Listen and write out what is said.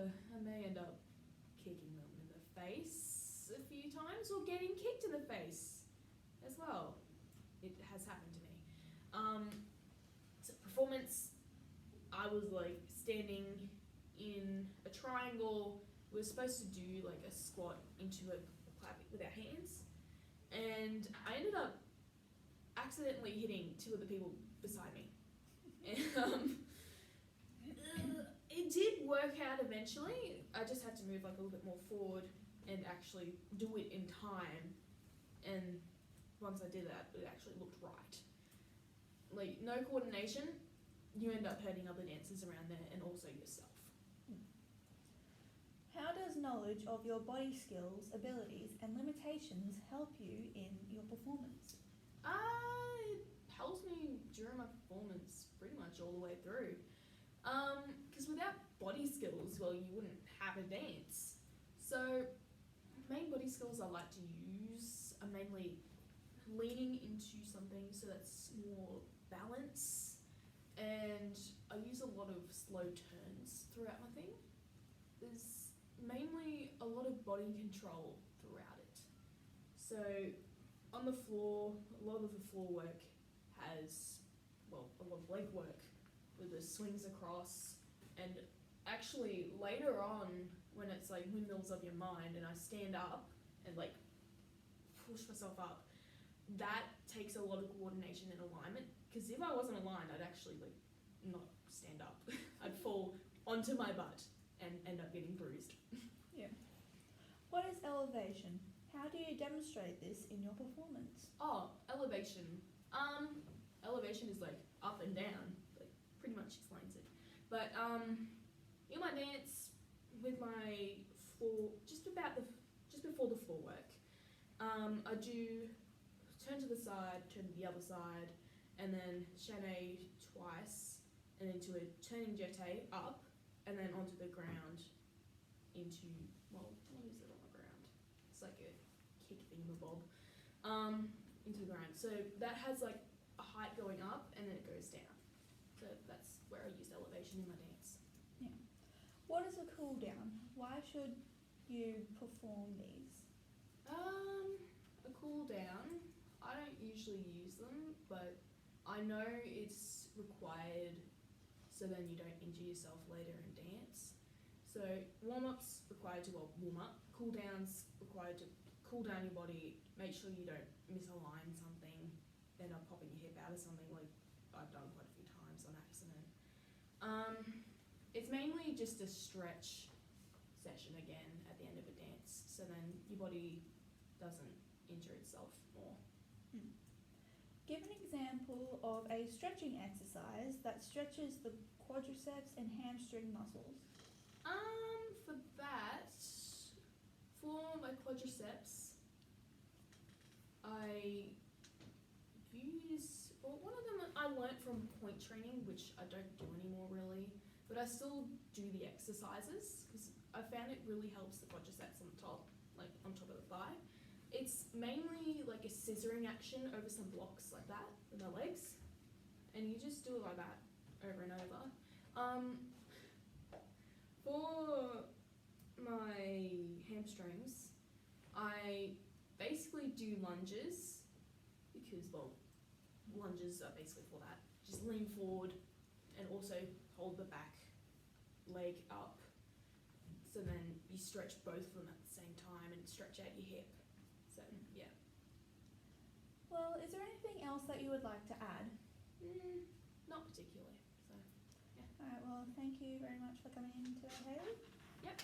I may end up kicking them in the face a few times or getting kicked in the face as well. It has happened to me. So performance, I was like standing in a triangle. We were supposed to do like a squat into a clap with our hands, and I ended up accidentally hitting two of the people beside me. And it did work out eventually. I just had to move like a little bit more forward and actually do it in time. And once I did that, it actually looked right. Like, no coordination, you end up hurting other dancers around there and also yourself. How does knowledge of your body skills, abilities, and limitations help you in your performance? It helps me during my performance pretty much all the way through. Because without body skills, well, you wouldn't have a dance. So, main body skills I like to use are mainly leaning into something so that's more balance, and I use a lot of slow turns throughout my thing. There's mainly a lot of body control throughout it. So on the floor, a lot of the floor work has, well, a lot of leg work with the swings across, and actually later on when it's like windmills of your mind and I stand up and like push myself up, that takes a lot of coordination and alignment, because if I wasn't aligned, I'd actually like not stand up. I'd fall onto my butt and end up getting bruised. Yeah. What is elevation? How do you demonstrate this in your performance? Oh, elevation. Elevation is like up and down, like pretty much explains it. But in my dance, with my floor, just before the floor work, I do turn to the side, turn to the other side, and then chaîné twice, and into a turning jeté up, and then onto the ground into, well, what is it on the ground? It's like a kick thingamabob, into the ground. So that has like a height going up, and then it goes down. So that's where I use elevation in my dance. Yeah. What is a cool down? Why should you perform these? A cool down, I don't usually use them, but I know it's required so then you don't injure yourself later in dance. So warm-ups required to warm up, cool downs required to cool down your body, make sure you don't misalign something, end up popping your hip out of something, like I've done quite a few times on accident. It's mainly just a stretch session again at the end of a dance, so then your body doesn't injure itself more. Give an example of a stretching exercise that stretches the quadriceps and hamstring muscles. For that, for my quadriceps, I use, well, one of them I learnt from point training, which I don't do anymore really, but I still do the exercises because I found it really helps the quadriceps on the top, like on top of the thigh. It's mainly like a scissoring action over some blocks like that with my legs, and you just do it like that over and over. For my hamstrings, I basically do lunges because, well, lunges are basically for that. Just lean forward and also hold the back leg up, so then you stretch both of them at the same time and stretch out your hip. So, yeah. Well, is there anything else that you would like to add? Not particularly, so, yeah. Alright, well, thank you very much for coming in today, Hailey. Yep.